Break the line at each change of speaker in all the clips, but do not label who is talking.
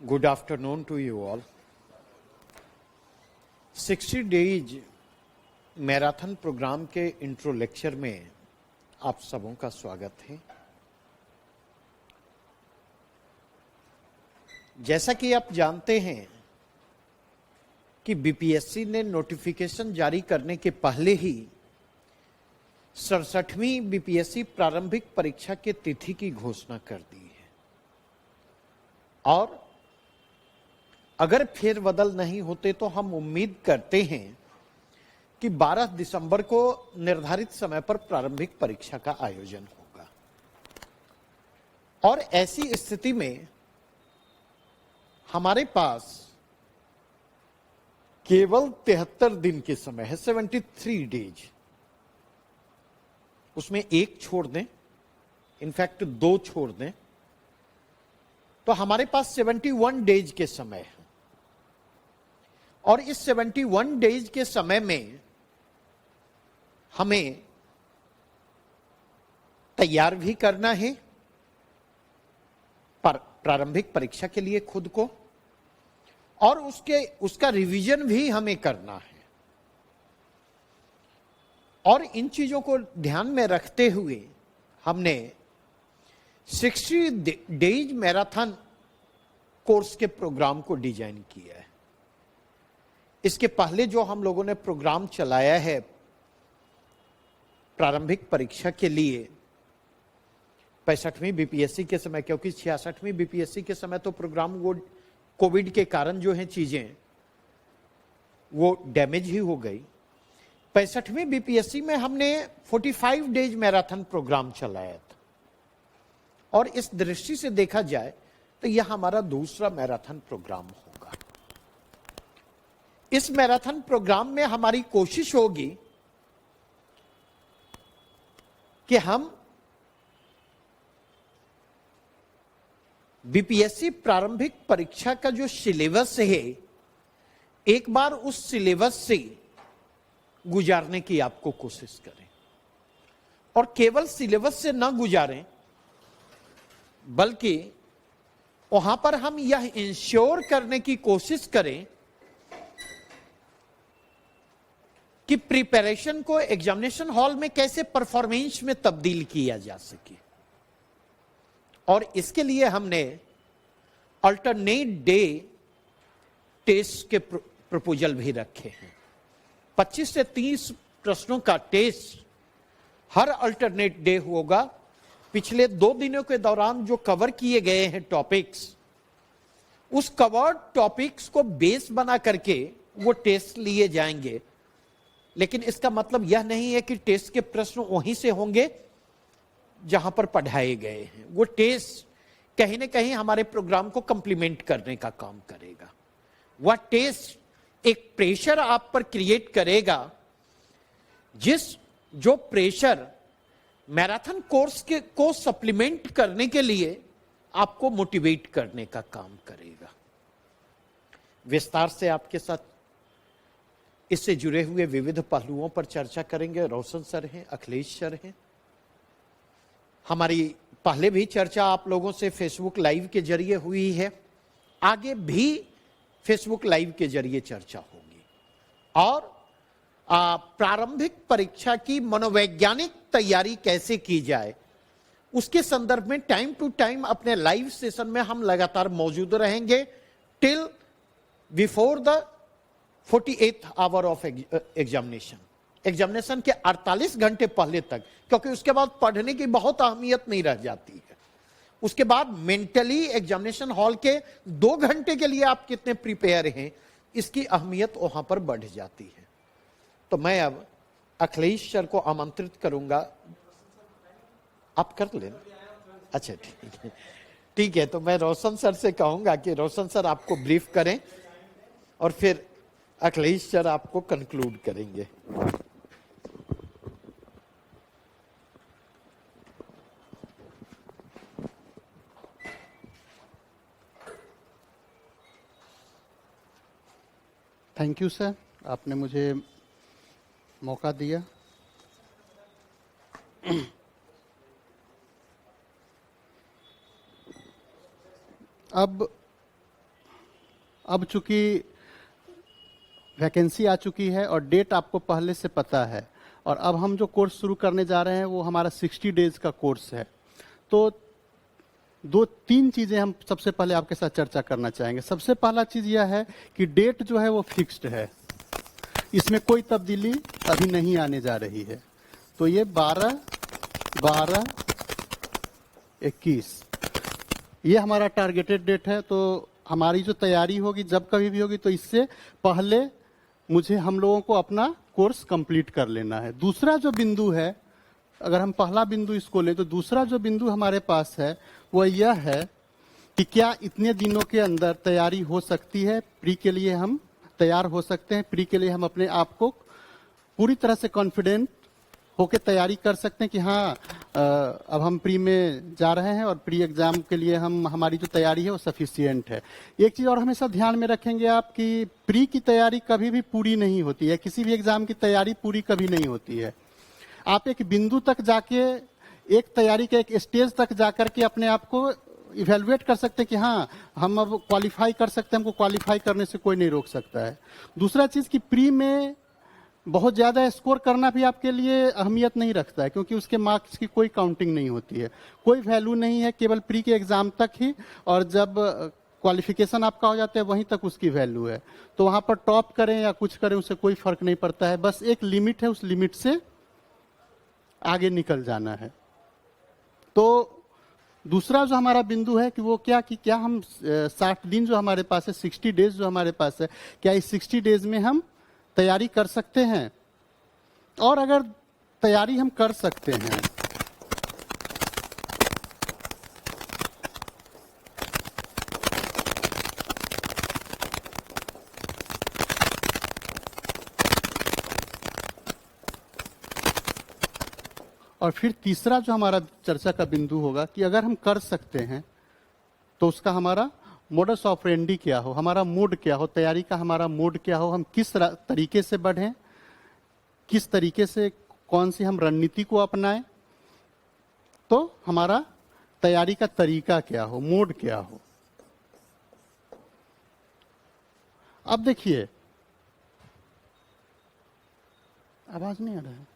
Good afternoon to you all. 60 days marathon program के intro lecture में आप सबों का स्वागत है। जैसा कि आप जानते हैं कि बीपीएससी ने नोटिफिकेशन जारी करने के पहले ही 67वीं बीपीएससी प्रारंभिक परीक्षा के तिथि की घोषणा कर दी है और अगर फेरबदल नहीं होते तो हम उम्मीद करते हैं कि 12 दिसंबर को निर्धारित समय पर प्रारंभिक परीक्षा का आयोजन होगा। और ऐसी स्थिति में हमारे पास केवल 73 दिन के समय है, 73 डेज। उसमें एक छोड़ दें, इनफैक्ट 2 छोड़ दें, तो हमारे पास 71 डेज के समय है। और इस 71 डेज के समय में हमें तैयार भी करना है प्रारंभिक परीक्षा के लिए खुद को, और उसका रिवीजन भी हमें करना है। और इन चीजों को ध्यान में रखते हुए हमने 60 डेज मैराथन कोर्स के प्रोग्राम को डिजाइन किया है। इसके पहले जो हम लोगों ने प्रोग्राम चलाया है प्रारंभिक परीक्षा के लिए 65वीं बीपीएससी के समय, क्योंकि 66वीं बीपीएससी के समय तो प्रोग्राम वो कोविड के कारण जो हैं चीजें वो डैमेज ही हो गई। 65वीं बीपीएससी में हमने 45 डेज मैराथन प्रोग्राम चलाया था और इस दृष्टि से देखा जाए तो यह हमारा दूसरा मैराथन प्रोग्राम होगा। इस मैराथन प्रोग्राम में हमारी कोशिश होगी कि हम बीपीएससी प्रारंभिक परीक्षा का जो सिलेबस है एक बार उस सिलेबस से गुजारने की आपको कोशिश करें, और केवल सिलेबस से न गुजारें बल्कि वहां पर हम यह इंश्योर करने की कोशिश करें कि प्रिपरेशन को एग्जामिनेशन हॉल में कैसे परफॉर्मेंस में तब्दील किया जा सके। और इसके लिए हमने अल्टरनेट डे टेस्ट के प्रपोजल भी रखे हैं। 25 से 30 प्रश्नों का टेस्ट हर अल्टरनेट डे होगा। पिछले 2 दिनों के दौरान जो कवर किए गए हैं टॉपिक्स, उस कवर्ड टॉपिक्स को बेस बना करके वो टेस्ट लिए जाएंगे। लेकिन इसका मतलब यह नहीं है कि टेस्ट के प्रश्न वहीं से होंगे जहां पर पढ़ाए गए हैं। वो टेस्ट कहीं ना कहीं हमारे प्रोग्राम को कंप्लीमेंट करने का काम करेगा। वह टेस्ट एक प्रेशर आप पर क्रिएट करेगा, जो प्रेशर मैराथन कोर्स को सप्लीमेंट करने के लिए आपको मोटिवेट करने का काम करेगा। विस्तार से आपके साथ इससे जुड़े हुए विविध पहलुओं पर चर्चा करेंगे। रोशन सर हैं, अखिलेश सर हैं। हमारी पहले भी चर्चा आप लोगों से फेसबुक लाइव के जरिए हुई है, आगे भी फेसबुक लाइव के जरिए चर्चा होगी। और प्रारंभिक परीक्षा की मनोवैज्ञानिक तैयारी कैसे की जाए उसके संदर्भ में टाइम टू टाइम अपने लाइव सेशन में हम लगातार मौजूद रहेंगे till before the 48th hour of examination के 48 घंटे पहले तक, क्योंकि उसके बाद पढ़ने की बहुत अहमियत नहीं रह जाती है। उसके बाद मेंटली एग्जामिनेशन हॉल के 2 घंटे के लिए आप कितने प्रिपेयर हैं इसकी अहमियत वहां पर बढ़ जाती है। तो मैं अब अखिलेश सर को आमंत्रित करूंगा। आप कर लें? अच्छा ठीक है। तो मैं रोशन सर से कहूंगा कि रोशन सर आपको ब्रीफ करें और फिर अखिलेश सर आपको कंक्लूड करेंगे।
थैंक यू सर, आपने मुझे मौका दिया। अब अब चूंकि वैकेंसी आ चुकी है और डेट आपको पहले से पता है, और अब हम जो कोर्स शुरू करने जा रहे हैं वो हमारा 60 डेज का कोर्स है। तो दो तीन चीजें हम सबसे पहले आपके साथ चर्चा करना चाहेंगे। सबसे पहला चीज यह है कि डेट जो है वो फिक्स्ड है, इसमें कोई तब्दीली अभी नहीं आने जा रही है। तो ये 12/12/21 ये हमारा टारगेटेड डेट है। तो हमारी जो तैयारी होगी जब कभी भी होगी, तो इससे पहले मुझे हम लोगों को अपना कोर्स कंप्लीट कर लेना है। दूसरा जो बिंदु है, अगर हम पहला बिंदु इसको लें, तो दूसरा जो बिंदु हमारे पास है वह यह है कि क्या इतने दिनों के अंदर तैयारी हो सकती है, प्री के लिए हम तैयार हो सकते हैं, प्री के लिए हम अपने आप को पूरी तरह से कॉन्फिडेंट होकर तैयारी कर सकते हैं कि हाँ अब हम प्री में जा रहे हैं और प्री एग्जाम के लिए हमारी जो तैयारी है वो सफिशिएंट है। एक चीज और हमेशा ध्यान में रखेंगे आप कि प्री की तैयारी कभी भी पूरी नहीं होती है, किसी भी एग्जाम की तैयारी पूरी कभी नहीं होती है। आप एक बिंदु तक जाके, एक तैयारी के एक स्टेज तक जाकर के अपने आप को इवेलुएट कर सकते हैं कि हाँ हम अब क्वालिफाई कर सकते हैं, हमको क्वालिफाई करने से कोई नहीं रोक सकता है। दूसरा चीज कि प्री में बहुत ज्यादा स्कोर करना भी आपके लिए अहमियत नहीं रखता है, क्योंकि उसके मार्क्स की कोई काउंटिंग नहीं होती है, कोई वैल्यू नहीं है, केवल प्री के एग्जाम तक ही, और जब क्वालिफिकेशन आपका हो जाता है वहीं तक उसकी वैल्यू है। तो वहां पर टॉप करें या कुछ करें उससे कोई फर्क नहीं पड़ता है, बस एक लिमिट है, उस लिमिट से आगे निकल जाना है। तो दूसरा जो हमारा बिंदु है कि वो क्या हम 60 दिन जो हमारे पास है, 60 डेज जो हमारे पास है, क्या इस 60 डेज में हम तैयारी कर सकते हैं? और अगर तैयारी हम कर सकते हैं और फिर तीसरा जो हमारा चर्चा का बिंदु होगा कि अगर हम कर सकते हैं तो उसका हमारा मोडस ऑपरेंडी क्या हो, हमारा मोड क्या हो, तैयारी का हमारा मोड क्या हो, हम किस तरीके से बढ़ें, किस तरीके से कौन सी हम रणनीति को अपनाएं, तो हमारा तैयारी का तरीका क्या हो, मोड क्या हो। अब देखिए, आवाज नहीं आ रहा है।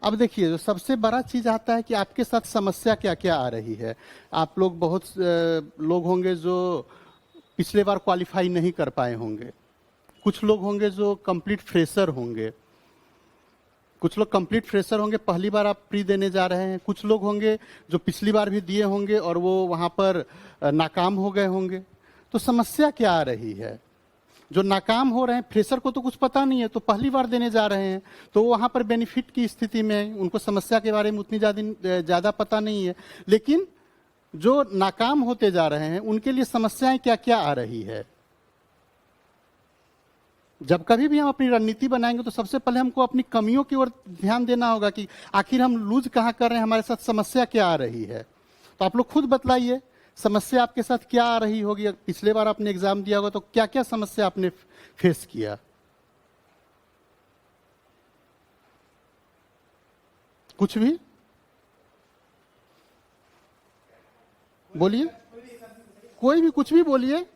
अब देखिए, जो सबसे बड़ा चीज आता है कि आपके साथ समस्या क्या क्या आ रही है। आप लोग बहुत लोग होंगे जो पिछले बार क्वालिफाई नहीं कर पाए होंगे, कुछ लोग होंगे जो कंप्लीट फ्रेशर होंगे, कुछ लोग कंप्लीट फ्रेशर होंगे, पहली बार आप प्री देने जा रहे हैं, कुछ लोग होंगे जो पिछली बार भी दिए होंगे और वो वहां पर नाकाम हो गए होंगे। तो समस्या क्या आ रही है? जो नाकाम हो रहे हैं, फ्रेशर को तो कुछ पता नहीं है, तो पहली बार देने जा रहे हैं, तो वहां पर बेनिफिट की स्थिति में उनको समस्या के बारे में उतनी ज्यादा पता नहीं है। लेकिन जो नाकाम होते जा रहे हैं उनके लिए समस्याएं क्या क्या आ रही है। जब कभी भी हम अपनी रणनीति बनाएंगे तो सबसे पहले हमको अपनी कमियों की ओर ध्यान देना होगा कि आखिर हम लूज कहां कर रहे हैं, हमारे साथ समस्या क्या आ रही है। तो आप लोग खुद बतलाइए, समस्या आपके साथ क्या आ रही होगी। पिछले बार आपने एग्जाम दिया होगा तो क्या क्या समस्या आपने फेस किया। कुछ भी बोलिए, कोई भी कुछ भी बोलिए,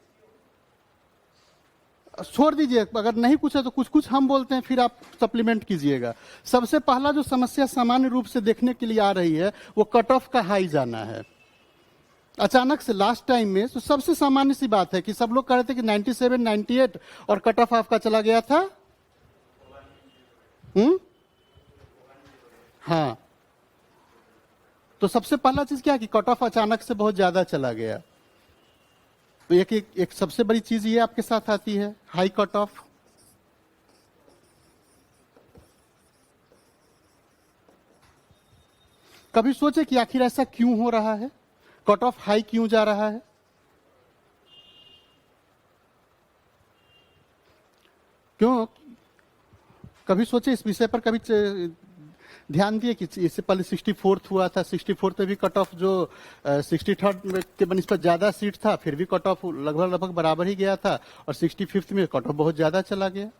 छोड़ दीजिए, अगर नहीं कुछ है तो कुछ कुछ हम बोलते हैं, फिर आप सप्लीमेंट कीजिएगा। सबसे पहला जो समस्या सामान्य रूप से देखने के लिए आ रही है वो कट ऑफ का हाई जाना है। अचानक से लास्ट टाइम में तो सबसे सामान्य सी बात है कि सब लोग कह रहे थे कि 97, 98 और कट ऑफ आपका चला गया था हाँ। तो सबसे पहला चीज क्या है कि कट ऑफ अचानक से बहुत ज्यादा चला गया। तो एक सबसे बड़ी चीज ये आपके साथ आती है, हाई कट ऑफ। कभी सोचे कि आखिर ऐसा क्यों हो रहा है, कट ऑफ हाई क्यों जा रहा है? क्यों? कभी सोचे इस विषय पर, कभी ध्यान दिए कि इससे पहले 64th हुआ था, 64th में भी कट ऑफ जो 63rd के बनिस्बत ज्यादा सीट था, फिर भी कट ऑफ लगभग बराबर ही गया था, और 65th में कट ऑफ बहुत ज्यादा चला गया।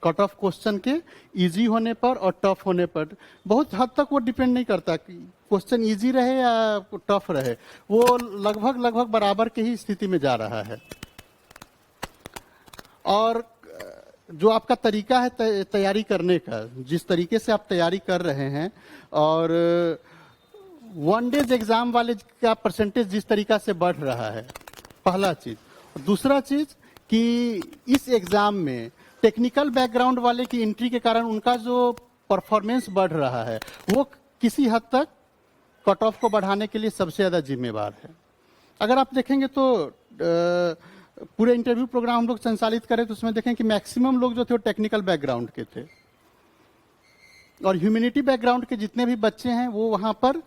कट ऑफ क्वेश्चन के इजी होने पर और टफ होने पर। बहुत हद तक वो डिपेंड नहीं करता कि क्वेश्चन इजी रहे या टफ रहे, वो लगभग बराबर के ही स्थिति में जा रहा है। और जो आपका तरीका है तैयारी करने का, जिस तरीके से आप तैयारी कर रहे हैं, और वन डेज एग्जाम वाले का परसेंटेज जिस तरीका से बढ़ रहा है, पहला चीज। दूसरा चीज कि इस एग्जाम में टेक्निकल बैकग्राउंड वाले की एंट्री के कारण उनका जो परफॉर्मेंस बढ़ रहा है वो किसी हद तक कट ऑफ को बढ़ाने के लिए सबसे ज्यादा जिम्मेवार है। अगर आप देखेंगे तो पूरे इंटरव्यू प्रोग्राम हम लोग संचालित करें तो उसमें देखें कि मैक्सिमम लोग जो थे वो टेक्निकल बैकग्राउंड के थे, और ह्यूमैनिटी बैकग्राउंड के जितने भी बच्चे हैं वो वहां पर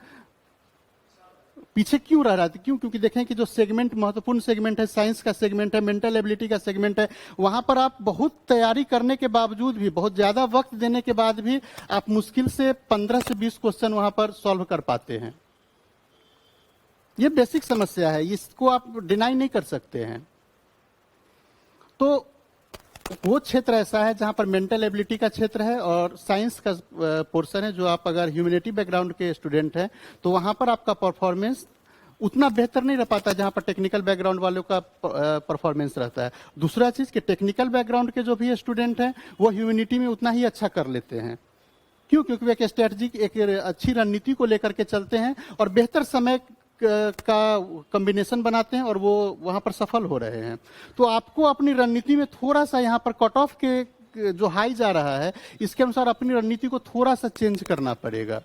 पीछे क्यों रह रहा था? क्योंकि देखें कि जो सेगमेंट महत्वपूर्ण सेगमेंट है, साइंस का सेगमेंट है, मेंटल एबिलिटी का सेगमेंट है, वहां पर आप बहुत तैयारी करने के बावजूद भी, बहुत ज्यादा वक्त देने के बाद भी आप मुश्किल से 15 से 20 क्वेश्चन वहां पर सॉल्व कर पाते हैं। ये बेसिक समस्या है, इसको आप डिनाई नहीं कर सकते हैं। तो वो क्षेत्र ऐसा है जहां पर मेंटल एबिलिटी का क्षेत्र है और साइंस का पोर्शन है, जो आप अगर ह्यूमैनिटी बैकग्राउंड के स्टूडेंट हैं तो वहां पर आपका परफॉर्मेंस उतना बेहतर नहीं रह पाता जहां पर टेक्निकल बैकग्राउंड वालों का परफॉर्मेंस रहता है। दूसरा चीज कि टेक्निकल बैकग्राउंड के जो भी स्टूडेंट हैं वो ह्यूमैनिटी में उतना ही अच्छा कर लेते हैं। क्यों? क्योंकि वे एक स्ट्रेटजी, एक अच्छी रणनीति को लेकर के चलते हैं और बेहतर समय का कॉम्बिनेशन बनाते हैं और वो वहां पर सफल हो रहे हैं। तो आपको अपनी रणनीति में थोड़ा सा यहाँ पर कट ऑफ के जो हाई जा रहा है इसके अनुसार अपनी रणनीति को थोड़ा सा चेंज करना पड़ेगा।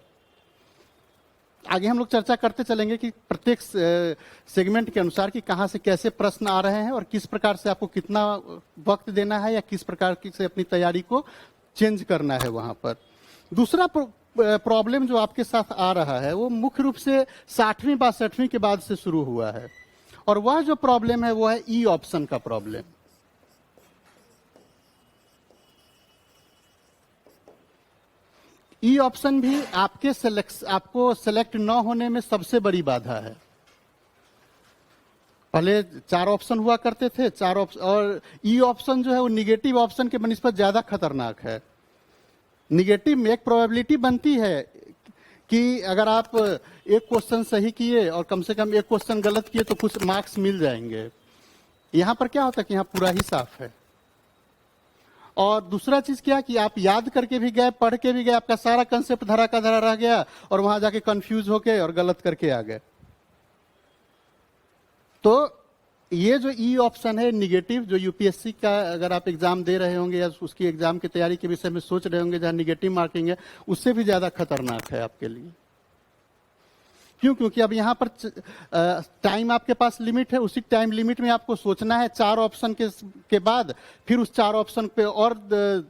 आगे हम लोग चर्चा करते चलेंगे कि प्रत्येक सेगमेंट के अनुसार कि कहां से कैसे प्रश्न आ रहे हैं और किस प्रकार से आपको कितना वक्त देना है या किस प्रकार से अपनी तैयारी को चेंज करना है वहां पर। दूसरा प्रॉब्लम जो आपके साथ आ रहा है वो मुख्य रूप से 60वीं 62वीं के बाद से शुरू हुआ है, और वह जो प्रॉब्लम है वो है ई ऑप्शन का प्रॉब्लम। ई ऑप्शन भी आपको सेलेक्ट न होने में सबसे बड़ी बाधा है। पहले 4 ऑप्शन हुआ करते थे, 4 ऑप्शन, और ई ऑप्शन जो है वो निगेटिव ऑप्शन के बनिस्बत ज्यादा खतरनाक है। निगेटिव में एक प्रोबेबिलिटी बनती है कि अगर आप एक क्वेश्चन सही किए और कम से कम एक क्वेश्चन गलत किए तो कुछ मार्क्स मिल जाएंगे। यहां पर क्या होता है कि यहां पूरा ही साफ है। और दूसरा चीज क्या कि आप याद करके भी गए, पढ़ के भी गए, आपका सारा कंसेप्ट धरा का धरा रह गया और वहां जाके कंफ्यूज होके और गलत करके आ गए। तो ये जो ई ऑप्शन है निगेटिव, जो यूपीएससी का अगर आप एग्जाम दे रहे होंगे या उसकी एग्जाम की तैयारी के विषय में सोच रहे होंगे जहां निगेटिव मार्किंग है, उससे भी ज्यादा खतरनाक है आपके लिए। क्यों? क्योंकि अब यहां पर टाइम आपके पास लिमिट है, उसी टाइम लिमिट में आपको सोचना है 4 ऑप्शन के बाद फिर उस 4 ऑप्शन पे और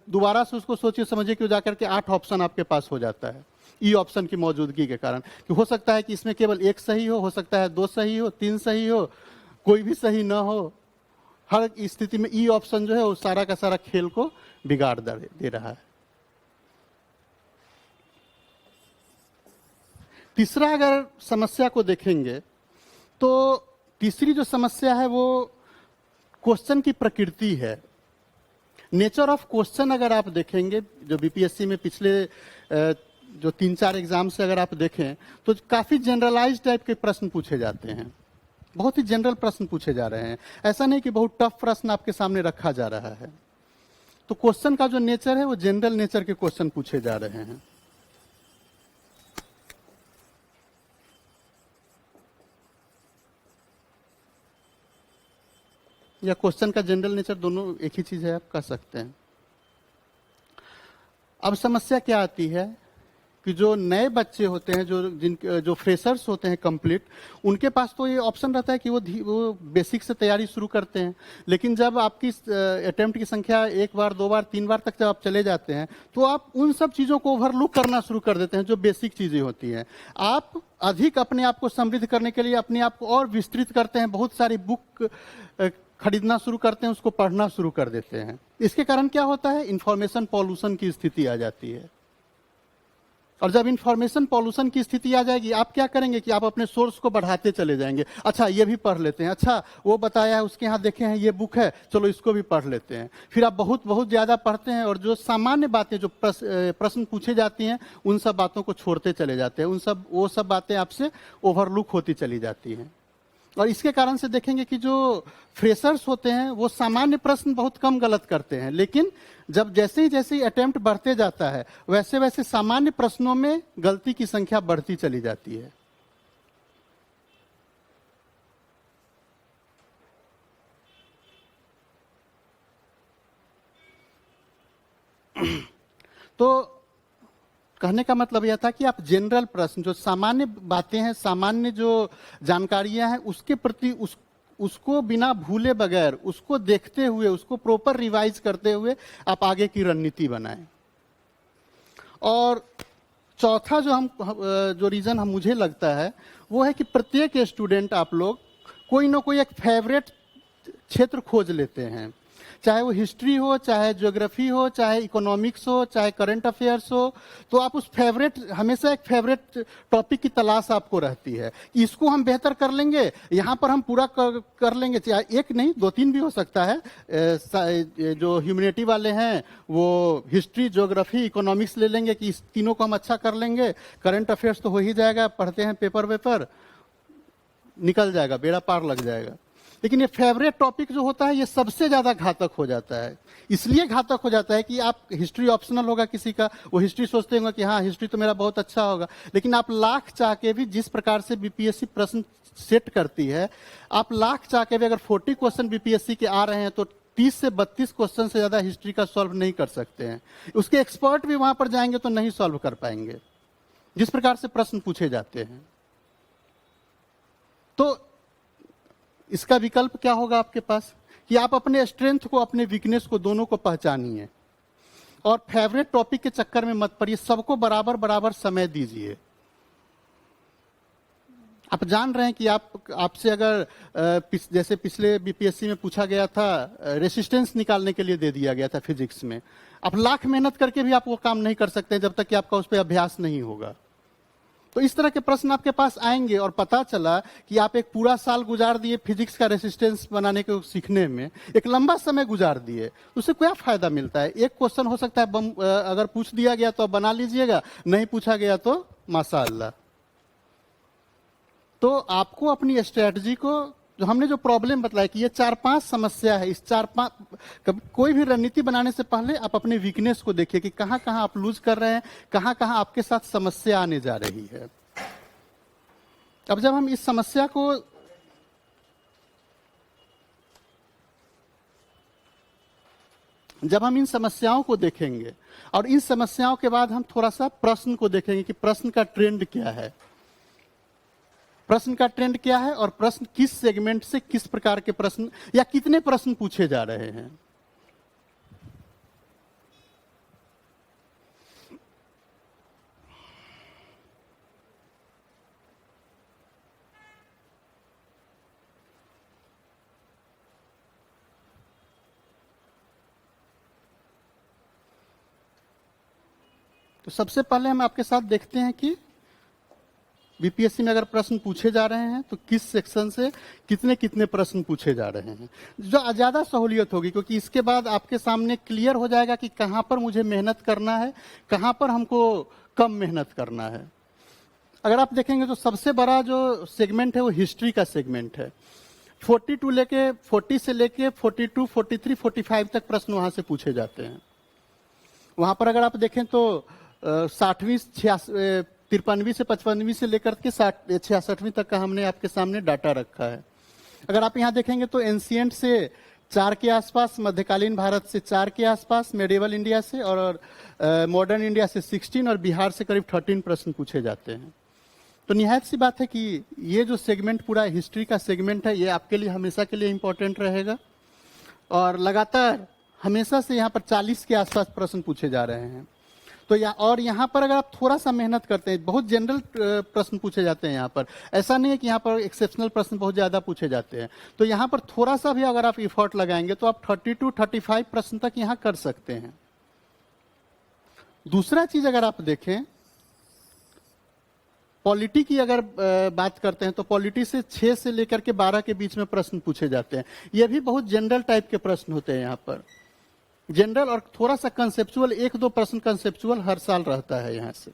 दोबारा से उसको सोचिए समझिए कि जाकर के 8 ऑप्शन आपके पास हो जाता है ई ऑप्शन की मौजूदगी के कारण। कि हो सकता है कि इसमें केवल 1 सही हो सकता है 2 सही हो, 3 सही हो, कोई भी सही ना हो। हर स्थिति में ई ऑप्शन जो है वो सारा का सारा खेल को बिगाड़ दे रहा है। तीसरा अगर समस्या को देखेंगे तो तीसरी जो समस्या है वो क्वेश्चन की प्रकृति है। नेचर ऑफ क्वेश्चन अगर आप देखेंगे, जो बीपीएससी में पिछले जो 3-4 एग्जाम से अगर आप देखें तो काफी जनरलाइज टाइप के प्रश्न पूछे जाते हैं, बहुत ही जनरल प्रश्न पूछे जा रहे हैं। ऐसा नहीं कि बहुत टफ प्रश्न आपके सामने रखा जा रहा है। तो क्वेश्चन का जो नेचर है वो जनरल नेचर के क्वेश्चन पूछे जा रहे हैं। या क्वेश्चन का जनरल नेचर, दोनों एक ही चीज है, आप कह सकते हैं। अब समस्या क्या आती है कि जो नए बच्चे होते हैं, जो फ्रेशर्स होते हैं कंप्लीट, उनके पास तो ये ऑप्शन रहता है कि वो बेसिक से तैयारी शुरू करते हैं। लेकिन जब आपकी अटेम्प्ट की संख्या 1 बार 2 बार 3 बार तक जब आप चले जाते हैं तो आप उन सब चीजों को ओवरलुक करना शुरू कर देते हैं जो बेसिक चीजें होती हैं। आप अधिक अपने आप को समृद्ध करने के लिए अपने आप को और विस्तृत करते हैं, बहुत सारी बुक खरीदना शुरू करते हैं, उसको पढ़ना शुरू कर देते हैं। इसके कारण क्या होता है, इंफॉर्मेशन पॉल्यूशन की स्थिति आ जाती है। और जब इंफॉर्मेशन पॉल्यूशन की स्थिति आ जाएगी, आप क्या करेंगे कि आप अपने सोर्स को बढ़ाते चले जाएंगे। अच्छा ये भी पढ़ लेते हैं, अच्छा वो बताया है उसके यहाँ देखे हैं ये बुक है, चलो इसको भी पढ़ लेते हैं। फिर आप बहुत बहुत ज्यादा पढ़ते हैं और जो सामान्य बातें जो प्रश्न पूछे जाती हैं उन सब बातों को छोड़ते चले जाते हैं, वो सब बातें आपसे ओवरलुक होती चली जाती हैं। और इसके कारण से देखेंगे कि जो फ्रेशर्स होते हैं वो सामान्य प्रश्न बहुत कम गलत करते हैं, लेकिन जब जैसे ही अटेम्प्ट बढ़ते जाता है वैसे वैसे सामान्य प्रश्नों में गलती की संख्या बढ़ती चली जाती है। तो कहने का मतलब यह था कि आप जनरल प्रश्न, जो सामान्य बातें हैं, सामान्य जो जानकारियां हैं, उसके प्रति उसको बिना भूले बगैर, उसको देखते हुए, उसको प्रॉपर रिवाइज करते हुए आप आगे की रणनीति बनाएं। और चौथा जो रीजन मुझे लगता है वो है कि प्रत्येक स्टूडेंट आप लोग कोई ना कोई एक फेवरेट क्षेत्र खोज लेते हैं, चाहे वो हिस्ट्री हो, चाहे ज्योग्राफी हो, चाहे इकोनॉमिक्स हो, चाहे करंट अफेयर्स हो। तो आप उस हमेशा एक फेवरेट टॉपिक की तलाश आपको रहती है कि इसको हम बेहतर कर लेंगे, यहाँ पर हम पूरा कर लेंगे। चाहे एक नहीं, 2-3 भी हो सकता है। जो ह्यूमैनिटी वाले हैं वो हिस्ट्री, ज्योग्राफी, इकोनॉमिक्स ले लेंगे कि इस तीनों को हम अच्छा कर लेंगे। करंट अफेयर्स तो हो ही जाएगा, पढ़ते हैं पेपर निकल जाएगा, बेड़ा पार लग जाएगा। लेकिन ये फेवरेट टॉपिक जो होता है ये सबसे ज्यादा घातक हो जाता है। इसलिए घातक हो जाता है कि आप हिस्ट्री ऑप्शनल होगा किसी का, वो हिस्ट्री सोचते होंगे कि हाँ हिस्ट्री तो मेरा बहुत अच्छा होगा, लेकिन आप लाख चाह के भी, जिस प्रकार से बीपीएससी प्रश्न सेट करती है, आप लाख चाह के भी अगर 40 क्वेश्चन बीपीएससी के आ रहे हैं तो 30 से 32 क्वेश्चन से ज्यादा हिस्ट्री का सॉल्व नहीं कर सकते हैं। उसके एक्सपर्ट भी वहां पर जाएंगे तो नहीं सॉल्व कर पाएंगे, जिस प्रकार से प्रश्न पूछे जाते हैं। तो इसका विकल्प क्या होगा आपके पास कि आप अपने स्ट्रेंथ को, अपने वीकनेस को, दोनों को पहचानिए और फेवरेट टॉपिक के चक्कर में मत पड़िए। सबको बराबर बराबर समय दीजिए। आप जान रहे हैं कि आपसे अगर जैसे पिछले बीपीएससी में पूछा गया था, रेसिस्टेंस निकालने के लिए दे दिया गया था फिजिक्स में, आप लाख मेहनत करके भी आप वो काम नहीं कर सकते जब तक कि आपका उस पर अभ्यास नहीं होगा। तो इस तरह के प्रश्न आपके पास आएंगे और पता चला कि आप एक पूरा साल गुजार दिए फिजिक्स का रेसिस्टेंस बनाने को सीखने में, एक लंबा समय गुजार दिए, उससे क्या फायदा मिलता है? एक क्वेश्चन हो सकता है अगर पूछ दिया गया तो आप बना लीजिएगा, नहीं पूछा गया तो माशाअल्लाह। तो आपको अपनी स्ट्रेटजी को, जो हमने जो प्रॉब्लम बताया कि ये 4-5 समस्या है, इस 4-5 कोई भी रणनीति बनाने से पहले आप अपने वीकनेस को देखिए कि कहां कहां आप लूज कर रहे हैं, कहां कहां आपके साथ समस्या आने जा रही है। अब जब हम इस समस्या को इन समस्याओं को देखेंगे और इन समस्याओं के बाद हम थोड़ा सा प्रश्न को देखेंगे कि प्रश्न का ट्रेंड क्या है, प्रश्न का ट्रेंड क्या है और प्रश्न किस सेगमेंट से किस प्रकार के प्रश्न या कितने प्रश्न पूछे जा रहे हैं। तो सबसे पहले हम आपके साथ देखते हैं कि बीपीएससी में अगर प्रश्न पूछे जा रहे हैं तो किस सेक्शन से कितने कितने प्रश्न पूछे जा रहे हैं। जो ज्यादा सहूलियत होगी, क्योंकि इसके बाद आपके सामने क्लियर हो जाएगा कि कहां पर मुझे मेहनत करना है, कहां पर हमको कम मेहनत करना है। अगर आप देखेंगे तो सबसे बड़ा जो सेगमेंट है वो हिस्ट्री का सेगमेंट है। 40 से लेके 42, 43, 45 तक प्रश्न वहां से पूछे जाते हैं। वहां पर अगर आप देखें तो 60वीं 53वीं से 55वीं से लेकर के 66वीं तक का हमने आपके सामने डाटा रखा है। अगर आप यहाँ देखेंगे तो एंशिएंट से 4 के आसपास, मध्यकालीन भारत से 4 के आसपास, मेडिवल इंडिया से और मॉडर्न इंडिया से 16 और बिहार से करीब 13 प्रश्न पूछे जाते हैं। तो निहायत सी बात है कि ये जो सेगमेंट पूरा हिस्ट्री का सेगमेंट है, ये आपके लिए हमेशा के लिए इंपॉर्टेंट रहेगा और लगातार हमेशा से यहाँ पर 40 के आसपास प्रश्न पूछे जा रहे हैं। तो यहाँ पर अगर आप थोड़ा सा मेहनत करते हैं, बहुत जनरल प्रश्न पूछे जाते हैं यहाँ पर, ऐसा नहीं है कि यहाँ पर एक्सेप्शनल प्रश्न बहुत ज्यादा पूछे जाते हैं। तो यहाँ पर थोड़ा सा भी अगर आप इफर्ट लगाएंगे तो आप 32-35 प्रश्न तक यहाँ कर सकते हैं। दूसरा चीज अगर आप देखें पॉलिटी की अगर बात करते हैं तो पॉलिटी से 6 से लेकर के 12 के बीच में प्रश्न पूछे जाते हैं। ये भी बहुत जनरल टाइप के प्रश्न होते हैं यहाँ पर, जनरल और थोड़ा सा कंसेप्चुअल, 1-2 प्रश्न कंसेप्चुअल हर साल रहता है यहाँ से।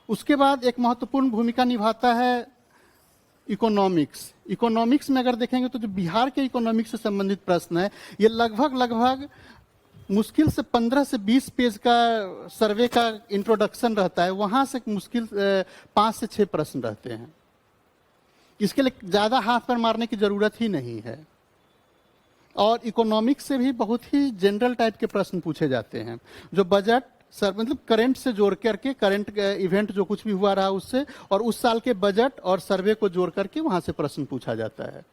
उसके बाद एक महत्वपूर्ण भूमिका निभाता है इकोनॉमिक्स। इकोनॉमिक्स में अगर देखेंगे तो जो बिहार के इकोनॉमिक्स से संबंधित प्रश्न है, ये लगभग मुश्किल से 15 से 20 पेज का सर्वे का इंट्रोडक्शन रहता है, वहां से मुश्किल 5 से 6 प्रश्न रहते हैं। इसके लिए ज्यादा हाथ पर मारने की जरूरत ही नहीं है। और इकोनॉमिक्स से भी बहुत ही जनरल टाइप के प्रश्न पूछे जाते हैं, जो बजट मतलब करंट से जोड़ करके, करंट इवेंट जो कुछ भी हुआ रहा उससे, और उस साल के बजट और सर्वे को जोड़ करके वहां से प्रश्न पूछा जाता है।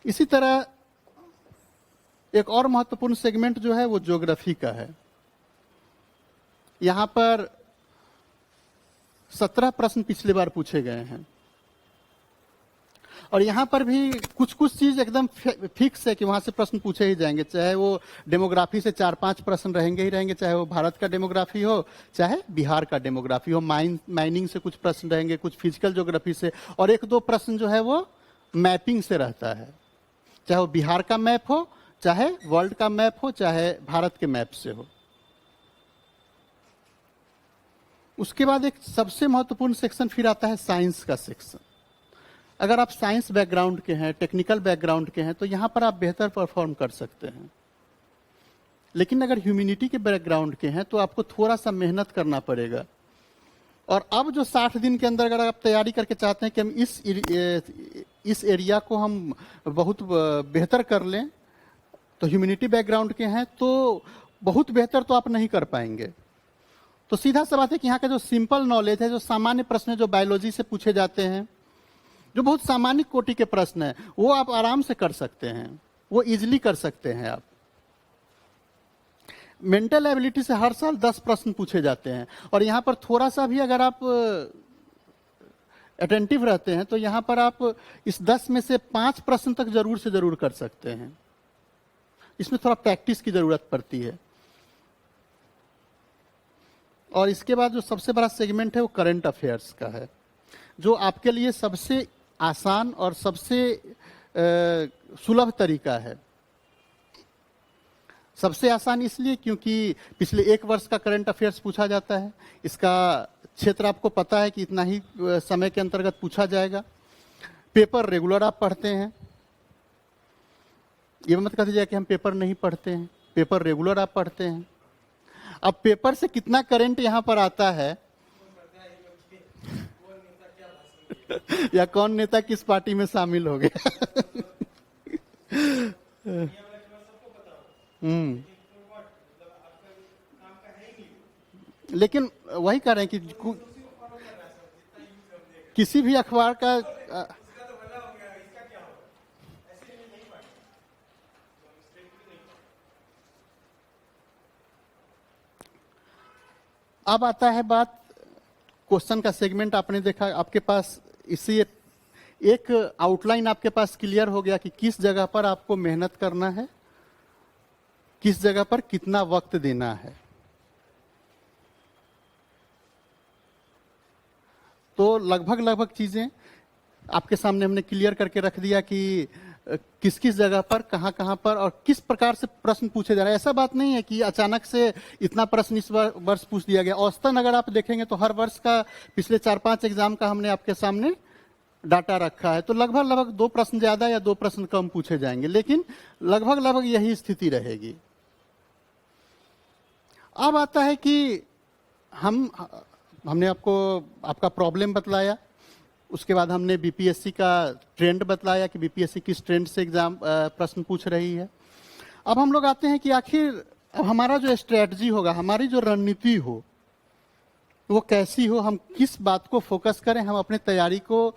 इसी तरह एक और महत्वपूर्ण सेगमेंट जो है वो ज्योग्राफी का है। यहां पर 17 प्रश्न पिछली बार पूछे गए हैं, और यहां पर भी कुछ चीज एकदम फिक्स है कि वहां से प्रश्न पूछे ही जाएंगे, चाहे वो डेमोग्राफी से 4-5 प्रश्न रहेंगे ही रहेंगे, चाहे वो भारत का डेमोग्राफी हो, चाहे बिहार का डेमोग्राफी हो। माइनिंग से कुछ प्रश्न रहेंगे, कुछ फिजिकल ज्योग्राफी से, और 1-2 प्रश्न जो है वो मैपिंग से रहता है, चाहे वो बिहार का मैप हो, चाहे वर्ल्ड का मैप हो, चाहे भारत के मैप से हो। उसके बाद एक सबसे महत्वपूर्ण सेक्शन फिर आता है साइंस का सेक्शन। अगर आप साइंस बैकग्राउंड के हैं, टेक्निकल बैकग्राउंड के हैं, तो यहां पर आप बेहतर परफॉर्म कर सकते हैं। लेकिन अगर ह्यूमैनिटी के बैकग्राउंड के हैं तो आपको थोड़ा सा मेहनत करना पड़ेगा। और अब जो 60 दिन के अंदर अगर आप तैयारी करके चाहते हैं कि हम इस एरिया को हम बहुत बेहतर कर लें, तो ह्यूमैनिटी बैकग्राउंड के हैं तो बहुत बेहतर तो आप नहीं कर पाएंगे। तो सीधा सा बात है कि यहाँ का जो सिंपल नॉलेज है, जो सामान्य प्रश्न है, जो बायोलॉजी से पूछे जाते हैं, जो बहुत सामान्य कोटि के प्रश्न है, वो आप आराम से कर सकते हैं, वो इजीली कर सकते हैं आप। मेंटल एबिलिटी से हर साल 10 प्रश्न पूछे जाते हैं, और यहां पर थोड़ा सा भी अगर आप अटेंटिव रहते हैं तो यहां पर आप इस 10 में से 5 प्रश्न तक जरूर से जरूर कर सकते हैं। इसमें थोड़ा प्रैक्टिस की जरूरत पड़ती है। और इसके बाद जो सबसे बड़ा सेगमेंट है वो करंट अफेयर्स का है, जो आपके लिए सबसे आसान और सबसे सुलभ तरीका है। सबसे आसान इसलिए क्योंकि पिछले 1 वर्ष का करंट अफेयर्स पूछा जाता है, इसका क्षेत्र आपको पता है कि इतना ही समय के अंतर्गत पूछा जाएगा। पेपर रेगुलर आप पढ़ते हैं, ये मत कह दीजिए कि हम पेपर नहीं पढ़ते हैं, पेपर रेगुलर आप पढ़ते हैं। अब पेपर से कितना करंट यहां पर आता है या कौन नेता किस पार्टी में शामिल हो गया लेकिन वही कह रहे हैं कि किसी भी अखबार का अब आता है बात क्वेश्चन का सेगमेंट। आपने देखा आपके पास इसी एक आउटलाइन आपके पास क्लियर हो गया कि किस जगह पर आपको मेहनत करना है, किस जगह पर कितना वक्त देना है। तो लगभग चीजें आपके सामने हमने क्लियर करके रख दिया कि किस किस जगह पर कहां पर और किस प्रकार से प्रश्न पूछे जा रहे हैं। ऐसा बात नहीं है कि अचानक से इतना प्रश्न इस वर्ष पूछ दिया गया। औसतन अगर आप देखेंगे तो हर वर्ष का पिछले 4-5 एग्जाम का हमने आपके सामने डाटा रखा है, तो लगभग 2 प्रश्न ज्यादा या 2 प्रश्न कम पूछे जाएंगे, लेकिन लगभग यही स्थिति रहेगी। अब आता है कि हमने आपको आपका प्रॉब्लम बतलाया, उसके बाद हमने बीपीएससी का ट्रेंड बतलाया कि बीपीएससी किस ट्रेंड से एग्जाम प्रश्न पूछ रही है। अब हम लोग आते हैं कि आखिर अब हमारा जो स्ट्रेटजी होगा, हमारी जो रणनीति हो वो कैसी हो, हम किस बात को फोकस करें, हम अपने तैयारी को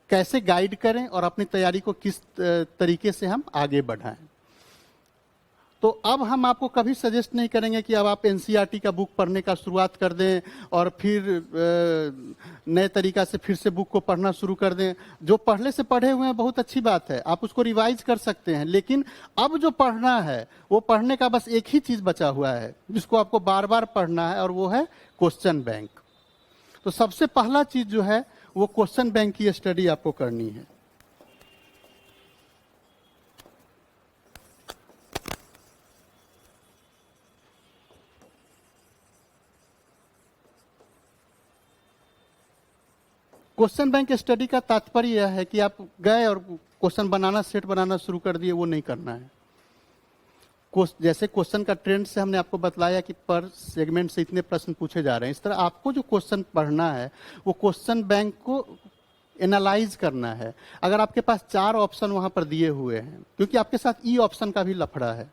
कैसे गाइड करें और अपनी तैयारी को किस तरीके से हम आगे बढ़ाएं। तो अब हम आपको कभी सजेस्ट नहीं करेंगे कि अब आप एनसीईआरटी का बुक पढ़ने का शुरुआत कर दें और फिर नए तरीका से फिर से बुक को पढ़ना शुरू कर दें। जो पहले से पढ़े हुए हैं बहुत अच्छी बात है, आप उसको रिवाइज कर सकते हैं, लेकिन अब जो पढ़ना है वो पढ़ने का बस एक ही चीज बचा हुआ है जिसको आपको बार बार पढ़ना है, और वो है क्वेश्चन बैंक। तो सबसे पहला चीज जो है वो क्वेश्चन बैंक की स्टडी आपको करनी है। क्वेश्चन बैंक स्टडी का तात्पर्य यह है कि आप गए और क्वेश्चन बनाना, सेट बनाना शुरू कर दिए, वो नहीं करना है। जैसे क्वेश्चन का ट्रेंड से हमने आपको बतलाया कि पर सेगमेंट से इतने प्रश्न पूछे जा रहे हैं, इस तरह आपको जो क्वेश्चन पढ़ना है वो क्वेश्चन बैंक को एनालाइज करना है। अगर आपके पास 4 ऑप्शन वहां पर दिए हुए हैं, क्योंकि आपके साथ ई ऑप्शन का भी लफड़ा है,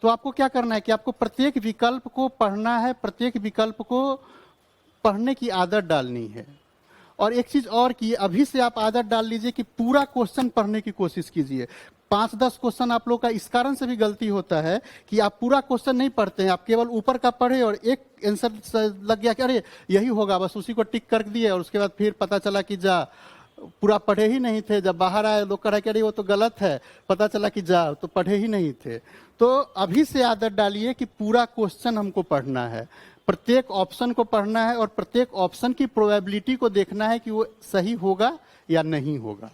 तो आपको क्या करना है कि आपको प्रत्येक विकल्प को पढ़ना है, प्रत्येक विकल्प को पढ़ने की आदत डालनी है। और एक चीज और की, अभी से आप आदत डाल लीजिए कि पूरा क्वेश्चन पढ़ने की कोशिश कीजिए। 5-10 क्वेश्चन आप लोग का इस कारण से भी गलती होता है कि आप पूरा क्वेश्चन नहीं पढ़ते हैं, आप केवल ऊपर का पढ़े और एक आंसर लग गया कि अरे यही होगा, बस उसी को टिक कर दिए, और उसके बाद फिर पता चला कि जा पूरा पढ़े ही नहीं थे। जब बाहर आए लोग कह रहे कि अरे वो तो गलत है, पता चला कि जा तो पढ़े ही नहीं थे। तो अभी से आदत डालिए कि पूरा क्वेश्चन हमको पढ़ना है, प्रत्येक ऑप्शन को पढ़ना है और प्रत्येक ऑप्शन की प्रोबेबिलिटी को देखना है कि वो सही होगा या नहीं होगा।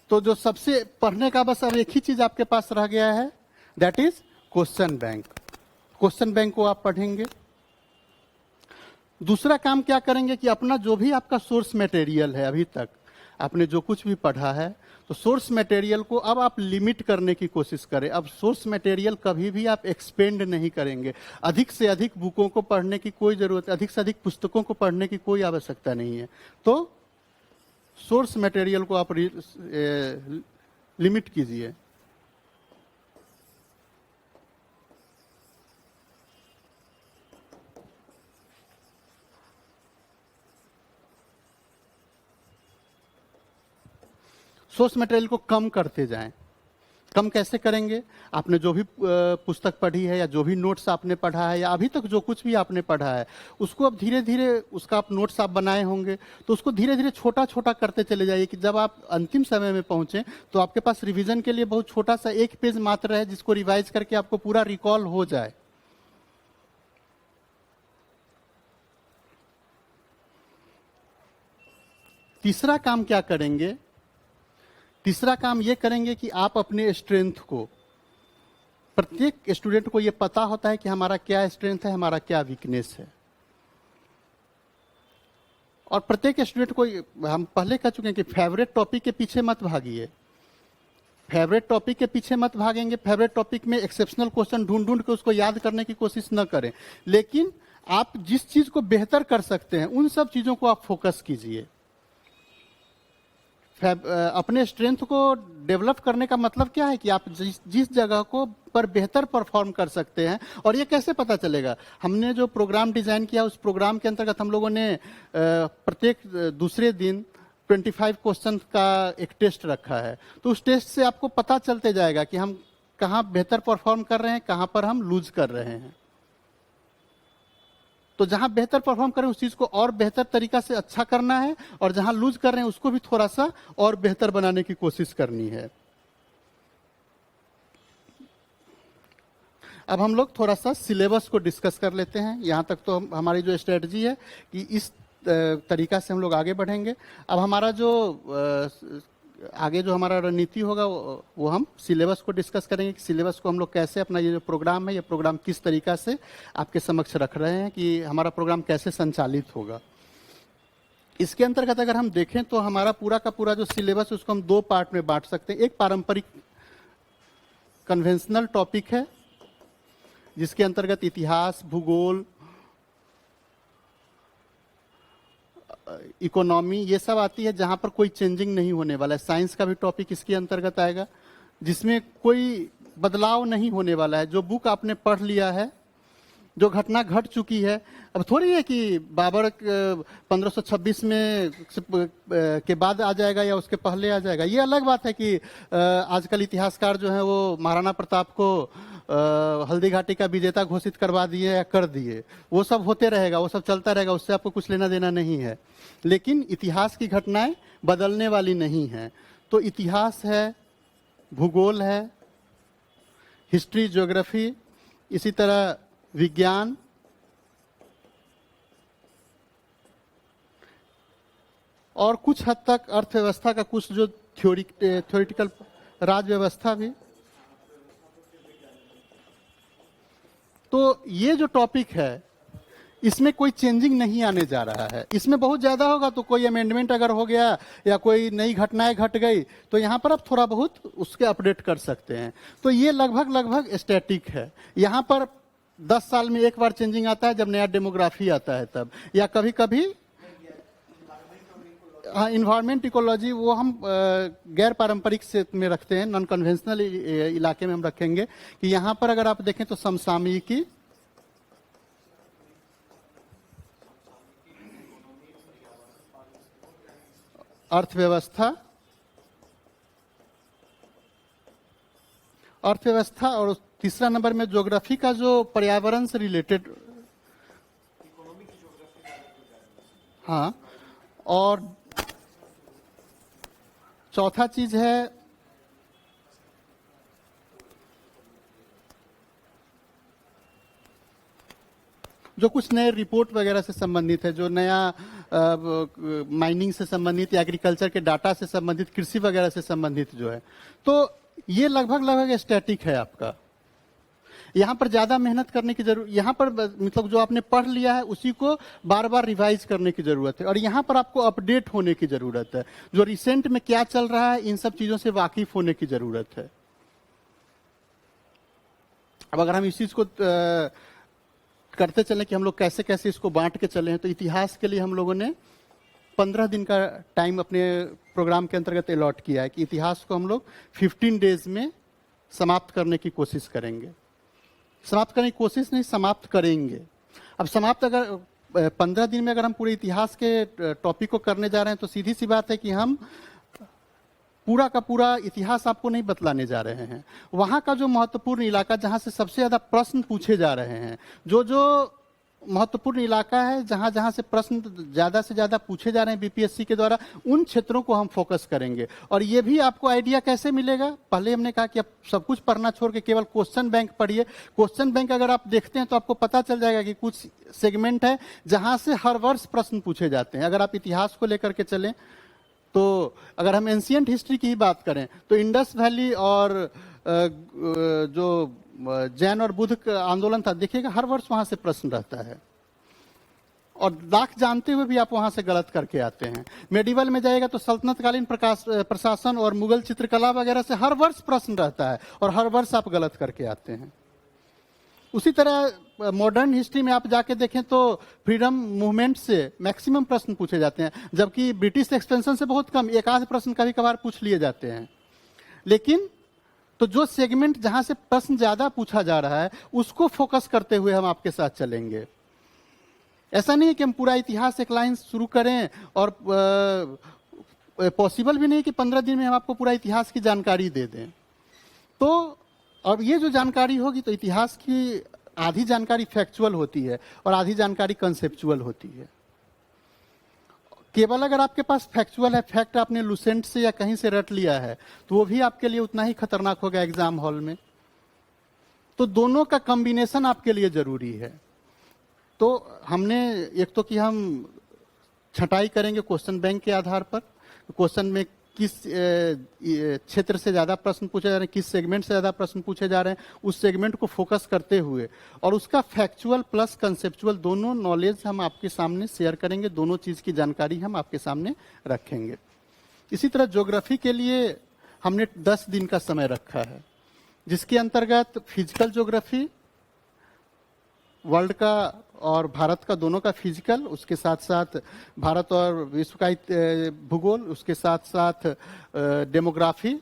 तो जो सबसे पढ़ने का बस अब एक ही चीज आपके पास रह गया है, that is question bank. Question bank को आप पढ़ेंगे। दूसरा काम क्या करेंगे कि अपना जो भी आपका सोर्स मटेरियल है, अभी तक आपने जो कुछ भी पढ़ा है, तो सोर्स मटेरियल को अब आप लिमिट करने की कोशिश करें। अब सोर्स मटेरियल कभी भी आप एक्सपेंड नहीं करेंगे। अधिक से अधिक बुकों को पढ़ने की कोई जरूरत, अधिक से अधिक पुस्तकों को पढ़ने की कोई आवश्यकता नहीं है। तो सोर्स मटेरियल को आप लिमिट कीजिए। सोर्स मटेरियल को कम करते जाएं। कम कैसे करेंगे? आपने जो भी पुस्तक पढ़ी है या जो भी नोट्स आपने पढ़ा है या अभी तक जो कुछ भी आपने पढ़ा है, उसको अब धीरे धीरे उसका आप नोट्स आप बनाए होंगे, तो उसको धीरे धीरे छोटा छोटा करते चले जाइए कि जब आप अंतिम समय में पहुंचे तो आपके पास रिवीजन के लिए बहुत छोटा सा 1 पेज मात्र है, जिसको रिवाइज करके आपको पूरा रिकॉल हो जाए। तीसरा काम क्या करेंगे? तीसरा काम ये करेंगे कि आप अपने स्ट्रेंथ को, प्रत्येक स्टूडेंट को ये पता होता है कि हमारा क्या स्ट्रेंथ है, हमारा क्या वीकनेस है। और प्रत्येक स्टूडेंट को, हम पहले कह चुके हैं कि फेवरेट टॉपिक के पीछे मत भागिए। फेवरेट टॉपिक के पीछे मत भागेंगे। फेवरेट टॉपिक में एक्सेप्शनल क्वेश्चन ढूंढ ढूंढ के उसको याद करने की कोशिश न करें, लेकिन आप जिस चीज को बेहतर कर सकते हैं उन सब चीजों को आप फोकस कीजिए। अपने स्ट्रेंथ को डेवलप करने का मतलब क्या है कि आप जिस जगह को पर बेहतर परफॉर्म कर सकते हैं। और ये कैसे पता चलेगा? हमने जो प्रोग्राम डिजाइन किया, उस प्रोग्राम के अंतर्गत हम लोगों ने प्रत्येक दूसरे दिन 25 क्वेश्चन का एक टेस्ट रखा है। तो उस टेस्ट से आपको पता चलते जाएगा कि हम कहाँ बेहतर परफॉर्म कर रहे हैं, कहाँ पर हम लूज कर रहे हैं। तो जहां बेहतर परफॉर्म करें उस चीज को और बेहतर तरीका से अच्छा करना है, और जहां लूज कर रहे हैं उसको भी थोड़ा सा और बेहतर बनाने की कोशिश करनी है। अब हम लोग थोड़ा सा सिलेबस को डिस्कस कर लेते हैं। यहां तक तो हमारी जो स्ट्रेटजी है कि इस तरीका से हम लोग आगे बढ़ेंगे। अब हमारा जो आगे जो हमारा रणनीति होगा वो हम सिलेबस को डिस्कस करेंगे कि सिलेबस को हम लोग कैसे, अपना ये जो प्रोग्राम है, ये प्रोग्राम किस तरीका से आपके समक्ष रख रहे हैं कि हमारा प्रोग्राम कैसे संचालित होगा। इसके अंतर्गत अगर हम देखें तो हमारा पूरा का पूरा जो सिलेबस, उसको हम 2 पार्ट में बांट सकते हैं। एक पारंपरिक कन्वेंशनल टॉपिक है, जिसके अंतर्गत इतिहास, भूगोल, इकोनॉमी, ये सब आती है, जहां पर कोई चेंजिंग नहीं होने वाला है। साइंस का भी टॉपिक इसके अंतर्गत आएगा, जिसमें कोई बदलाव नहीं होने वाला है। जो बुक आपने पढ़ लिया है, जो घटना घट चुकी है, अब थोड़ी है कि बाबर 1526 में के बाद आ जाएगा या उसके पहले आ जाएगा। ये अलग बात है कि आजकल इतिहासकार जो है वो महाराणा प्रताप को हल्दी घाटी का विजेता घोषित करवा दिए या कर दिए। वो सब होते रहेगा, वो सब चलता रहेगा, उससे आपको कुछ लेना देना नहीं है। लेकिन इतिहास की घटनाएं बदलने वाली नहीं है। तो इतिहास है, भूगोल है, हिस्ट्री, ज्योग्राफी, इसी तरह विज्ञान, और कुछ हद तक अर्थव्यवस्था का कुछ जो थ्योरेटिकल राज व्यवस्था भी। तो ये जो टॉपिक है इसमें कोई चेंजिंग नहीं आने जा रहा है। इसमें बहुत ज्यादा होगा तो कोई अमेंडमेंट अगर हो गया या कोई नई घटनाएं घट गई तो यहां पर आप थोड़ा बहुत उसके अपडेट कर सकते हैं। तो ये लगभग स्टैटिक है। यहां पर 10 साल में एक बार चेंजिंग आता है जब नया डेमोग्राफी आता है तब, या कभी कभी हाँ इन्वायरमेंट इकोलॉजी वो हम गैर पारंपरिक से में रखते हैं, नॉन कन्वेंशनल इलाके में हम रखेंगे कि यहां पर अगर आप देखें तो समसामयिकी, अर्थव्यवस्था और तीसरा नंबर में ज्योग्राफी का जो पर्यावरण से रिलेटेड, हाँ, और चौथा चीज है जो कुछ नए रिपोर्ट वगैरह से संबंधित है, जो नया माइनिंग से संबंधित, एग्रीकल्चर के डाटा से संबंधित, कृषि वगैरह से संबंधित जो है, तो ये लगभग स्टैटिक है आपका। यहां पर ज्यादा मेहनत करने की जरूरत, यहां पर मतलब जो आपने पढ़ लिया है उसी को बार बार रिवाइज करने की जरूरत है, और यहां पर आपको अपडेट होने की जरूरत है। जो रिसेंट में क्या चल रहा है इन सब चीजों से वाकिफ होने की जरूरत है। अब अगर हम इस चीज को करते चले कि हम लोग कैसे कैसे इसको बांट के चले हैं, तो इतिहास के लिए हम लोगों ने 15 दिन का टाइम अपने प्रोग्राम के अंतर्गत अलॉट किया है कि इतिहास को हम लोग 15 डेज में समाप्त करने की कोशिश करेंगे। समाप्त करने की कोशिश नहीं, समाप्त करेंगे। अब समाप्त अगर 15 दिन में अगर हम पूरे इतिहास के टॉपिक को करने जा रहे हैं तो सीधी सी बात है कि हम पूरा का पूरा इतिहास आपको नहीं बतलाने जा रहे हैं। वहां का जो महत्वपूर्ण इलाका जहां से सबसे ज्यादा प्रश्न पूछे जा रहे हैं, जो महत्वपूर्ण इलाका है जहां जहां से प्रश्न ज्यादा से ज्यादा पूछे जा रहे हैं बीपीएससी के द्वारा, उन क्षेत्रों को हम फोकस करेंगे। और ये भी आपको आइडिया कैसे मिलेगा, पहले हमने कहा कि आप सब कुछ पढ़ना छोड़ के केवल क्वेश्चन बैंक पढ़िए। क्वेश्चन बैंक अगर आप देखते हैं तो आपको पता चल जाएगा कि कुछ सेगमेंट है जहां से हर वर्ष प्रश्न पूछे जाते हैं। अगर आप इतिहास को लेकर के चलें तो अगर हम एंशिएंट हिस्ट्री की ही बात करें तो इंडस वैली और जो जैन और बुद्ध का आंदोलन था, देखिएगा हर वर्ष वहां से प्रश्न रहता है, और लाख जानते हुए भी आप वहां से गलत करके आते हैं। मेडिवल में जाएगा तो सल्तनतकालीन प्रशासन और मुगल चित्रकला वगैरह से हर वर्ष प्रश्न रहता है और हर वर्ष आप गलत करके आते हैं। उसी तरह मॉडर्न हिस्ट्री में आप जाके देखें तो फ्रीडम मूवमेंट से मैक्सिमम प्रश्न पूछे जाते हैं, जबकि ब्रिटिश एक्सपेंशन से बहुत कम, एक आध प्रश्न कभी कभार पूछ लिए जाते हैं। लेकिन तो जो सेगमेंट जहां से प्रश्न ज्यादा पूछा जा रहा है उसको फोकस करते हुए हम आपके साथ चलेंगे। ऐसा नहीं है कि हम पूरा इतिहास एक लाइन शुरू करें, और पॉसिबल भी नहीं कि 15 दिन में हम आपको पूरा इतिहास की जानकारी दे दें। तो अब ये जो जानकारी होगी तो इतिहास की आधी जानकारी फैक्चुअल होती है और आधी जानकारी कंसेप्चुअल होती है। केवल अगर आपके पास फैक्चुअल है, फैक्ट आपने लुसेंट से या कहीं से रट लिया है, तो वो भी आपके लिए उतना ही खतरनाक होगा एग्जाम हॉल में। तो दोनों का कॉम्बिनेशन आपके लिए जरूरी है। तो हमने एक तो कि हम छटाई करेंगे क्वेश्चन बैंक के आधार पर, क्वेश्चन में किस क्षेत्र से ज्यादा प्रश्न पूछे जा रहे हैं, किस सेगमेंट से ज्यादा प्रश्न पूछे जा रहे हैं, उस सेगमेंट को फोकस करते हुए, और उसका फैक्चुअल प्लस कंसेप्चुअल दोनों नॉलेज हम आपके सामने शेयर करेंगे, दोनों चीज की जानकारी हम आपके सामने रखेंगे। इसी तरह ज्योग्राफी के लिए हमने 10 दिन का समय रखा है, जिसके अंतर्गत फिजिकल ज्योग्राफी, वर्ल्ड का और भारत का दोनों का फिजिकल, उसके साथ साथ भारत और विश्व का भूगोल, उसके साथ साथ डेमोग्राफी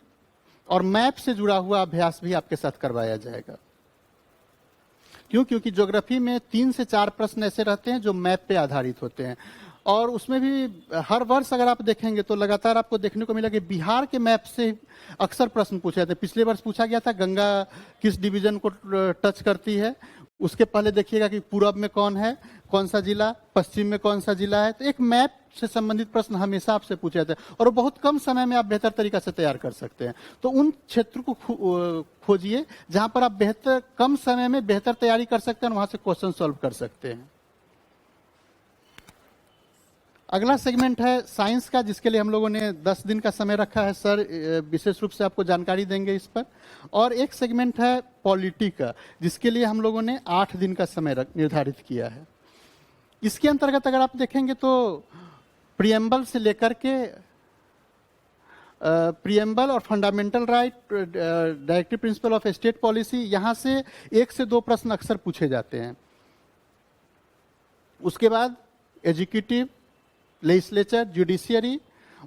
और मैप से जुड़ा हुआ अभ्यास भी आपके साथ करवाया जाएगा। क्योंकि ज्योग्राफी में 3 से 4 प्रश्न ऐसे रहते हैं जो मैप पे आधारित होते हैं, और उसमें भी हर वर्ष अगर आप देखेंगे तो लगातार आपको देखने को मिलेगा कि बिहार के मैप से अक्सर प्रश्न पूछे जाते हैं। पिछले वर्ष पूछा गया था गंगा किस डिवीजन को टच करती है, उसके पहले देखिएगा कि पूरब में कौन है, कौन सा जिला, पश्चिम में कौन सा जिला है। तो एक मैप से संबंधित प्रश्न हमेशा आपसे पूछे जाते हैं और वो बहुत कम समय में आप बेहतर तरीका से तैयार कर सकते हैं। तो उन क्षेत्र को खोजिए जहां पर आप कम समय में बेहतर तैयारी कर सकते हैं और वहां से क्वेश्चन सॉल्व कर सकते हैं। अगला सेगमेंट है साइंस का, जिसके लिए हम लोगों ने 10 दिन का समय रखा है। सर विशेष रूप से आपको जानकारी देंगे इस पर। और एक सेगमेंट है पॉलिटी का, जिसके लिए हम लोगों ने 8 दिन का समय निर्धारित किया है। इसके अंतर्गत अगर आप देखेंगे तो प्रियम्बल से लेकर के प्रियम्बल और fundamental right, directive principle of state policy, यहां से 1 से 2 प्रश्न अक्सर पूछे जाते हैं। उसके बाद एजुकेटिव, लेजिस्लेचर, जुडिशियरी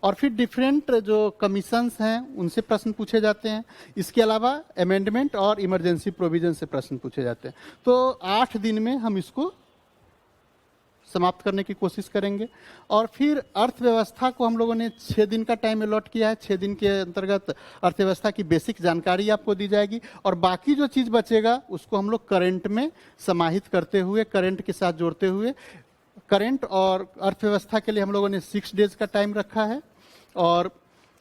और फिर डिफरेंट जो कमीशंस हैं उनसे प्रश्न पूछे जाते हैं। इसके अलावा अमेंडमेंट और इमरजेंसी प्रोविजन से प्रश्न पूछे जाते हैं। तो 8 दिन में हम इसको समाप्त करने की कोशिश करेंगे। और फिर अर्थव्यवस्था को हम लोगों ने 6 दिन का टाइम अलॉट किया है। 6 दिन के अंतर्गत अर्थव्यवस्था की बेसिक जानकारी आपको दी जाएगी और बाकी जो चीज़ बचेगा उसको हम लोग करंट में समाहित करते हुए, करंट के साथ जोड़ते हुए, करंट और अर्थव्यवस्था के लिए हम लोगों ने 6 डेज का टाइम रखा है और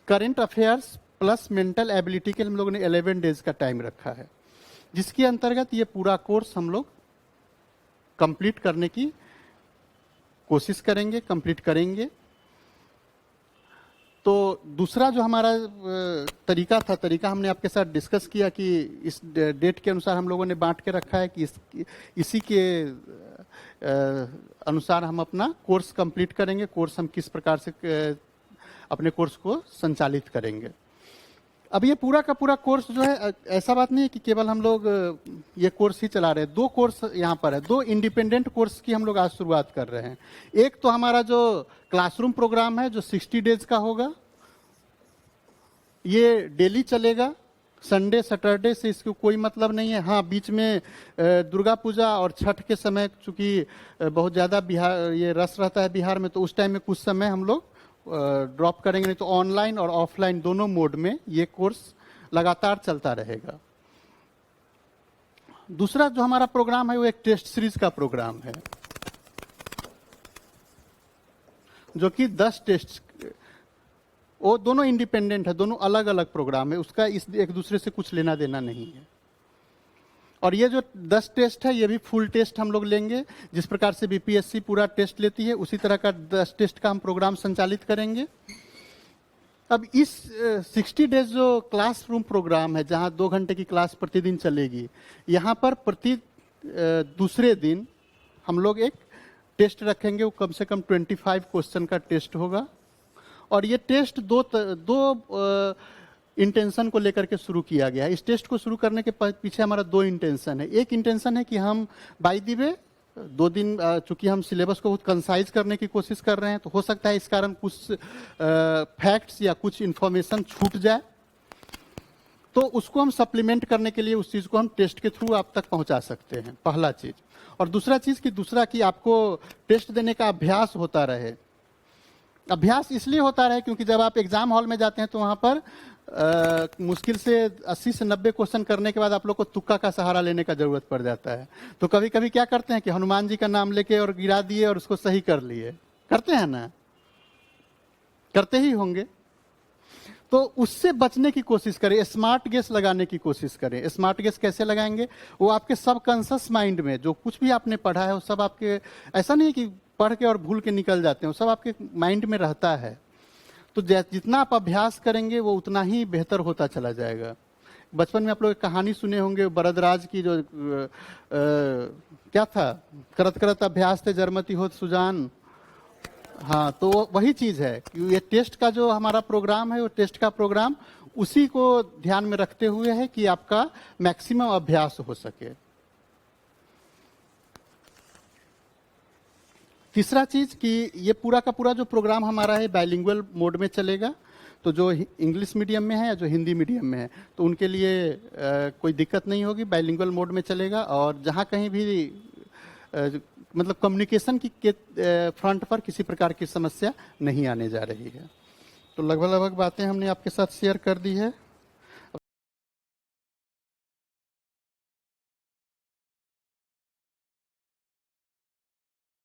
current affairs plus mental ability के लिए हम लोगों ने 11 डेज का टाइम रखा है, जिसके अंतर्गत ये पूरा कोर्स हम लोग कंप्लीट करने की कोशिश करेंगे, कंप्लीट करेंगे। तो दूसरा जो हमारा तरीका हमने आपके साथ डिस्कस किया कि इस डेट के अनुसार हम लोगों ने बांट के रखा है कि इसी के अनुसार हम अपना कोर्स कंप्लीट करेंगे। कोर्स हम किस प्रकार से अपने कोर्स को संचालित करेंगे। अब ये पूरा का पूरा कोर्स जो है, ऐसा बात नहीं है कि केवल हम लोग ये कोर्स ही चला रहे हैं। 2 कोर्स यहाँ पर है, 2 इंडिपेंडेंट कोर्स की हम लोग आज शुरुआत कर रहे हैं। एक तो हमारा जो क्लासरूम प्रोग्राम है जो 60 डेज का होगा, ये डेली चलेगा। संडे सैटरडे से इसको कोई मतलब नहीं है। हाँ, बीच में दुर्गा पूजा और छठ के समय चूंकि बहुत ज़्यादा बिहार ये रस रहता है बिहार में, तो उस टाइम में कुछ समय हम लोग ड्रॉप करेंगे। नहीं तो ऑनलाइन और ऑफलाइन दोनों मोड में ये कोर्स लगातार चलता रहेगा। दूसरा जो हमारा प्रोग्राम है वो एक टेस्ट सीरीज का प्रोग्राम है, जो कि 10 टेस्ट, वो दोनों इंडिपेंडेंट है, दोनों अलग अलग प्रोग्राम है, उसका एक दूसरे से कुछ लेना देना नहीं है। और ये जो 10 टेस्ट है ये भी फुल टेस्ट हम लोग लेंगे। जिस प्रकार से बीपीएससी पूरा टेस्ट लेती है उसी तरह का 10 टेस्ट का हम प्रोग्राम संचालित करेंगे। अब इस 60 डेज जो क्लासरूम प्रोग्राम है, जहां 2 घंटे की क्लास प्रतिदिन चलेगी, यहाँ पर प्रति दूसरे दिन हम लोग एक टेस्ट रखेंगे। वो कम से कम 25 क्वेश्चन का टेस्ट होगा। और ये टेस्ट दो इंटेंशन को लेकर के शुरू किया गया है। इस टेस्ट को शुरू करने के पीछे हमारा 2 इंटेंशन है। एक इंटेंशन है कि हम बाय द वे 2 दिन, चूंकि हम सिलेबस को बहुत कंसाइज करने की कोशिश कर रहे हैं, तो हो सकता है इस कारण कुछ फैक्ट्स या कुछ इंफॉर्मेशन छूट जाए, तो उसको हम सप्लीमेंट करने के लिए उस चीज़ को हम टेस्ट के थ्रू आप तक पहुंचा सकते हैं, पहला चीज़। और दूसरा चीज़ कि आपको टेस्ट देने का अभ्यास होता रहे। अभ्यास इसलिए होता रहे क्योंकि जब आप एग्जाम हॉल में जाते हैं तो वहाँ पर मुश्किल से 80 से 90 क्वेश्चन करने के बाद आप लोग को तुक्का का सहारा लेने का जरूरत पड़ जाता है। तो कभी कभी क्या करते हैं कि हनुमान जी का नाम लेके और गिरा दिए और उसको सही कर लिए, करते हैं ना, करते ही होंगे। तो उससे बचने की कोशिश करें, स्मार्ट गेस लगाने की कोशिश करें। स्मार्ट गेस कैसे लगाएंगे? वो आपके सबकॉन्शियस माइंड में जो कुछ भी आपने पढ़ा है वो सब आपके, ऐसा नहीं कि पढ़ के और भूल के निकल जाते हैं, वो सब आपके माइंड में रहता है। तो जितना आप अभ्यास करेंगे वो उतना ही बेहतर होता चला जाएगा। बचपन में आप लोग एक कहानी सुने होंगे बरदराज की, जो क्या था, करत करत अभ्यास थे जरमती होत सुजान। हाँ, तो वही चीज है कि ये टेस्ट का जो हमारा प्रोग्राम है, वो टेस्ट का प्रोग्राम उसी को ध्यान में रखते हुए है कि आपका मैक्सिमम अभ्यास हो सके। तीसरा चीज कि ये पूरा का पूरा जो प्रोग्राम हमारा है बाइलिंगुअल मोड में चलेगा। तो जो इंग्लिश मीडियम में है या जो हिंदी मीडियम में है, तो उनके लिए कोई दिक्कत नहीं होगी, बाइलिंगुअल मोड में चलेगा। और जहाँ कहीं भी मतलब कम्युनिकेशन की फ्रंट पर किसी प्रकार की समस्या नहीं आने जा रही है। तो लगभग बातें हमने आपके साथ शेयर कर दी है।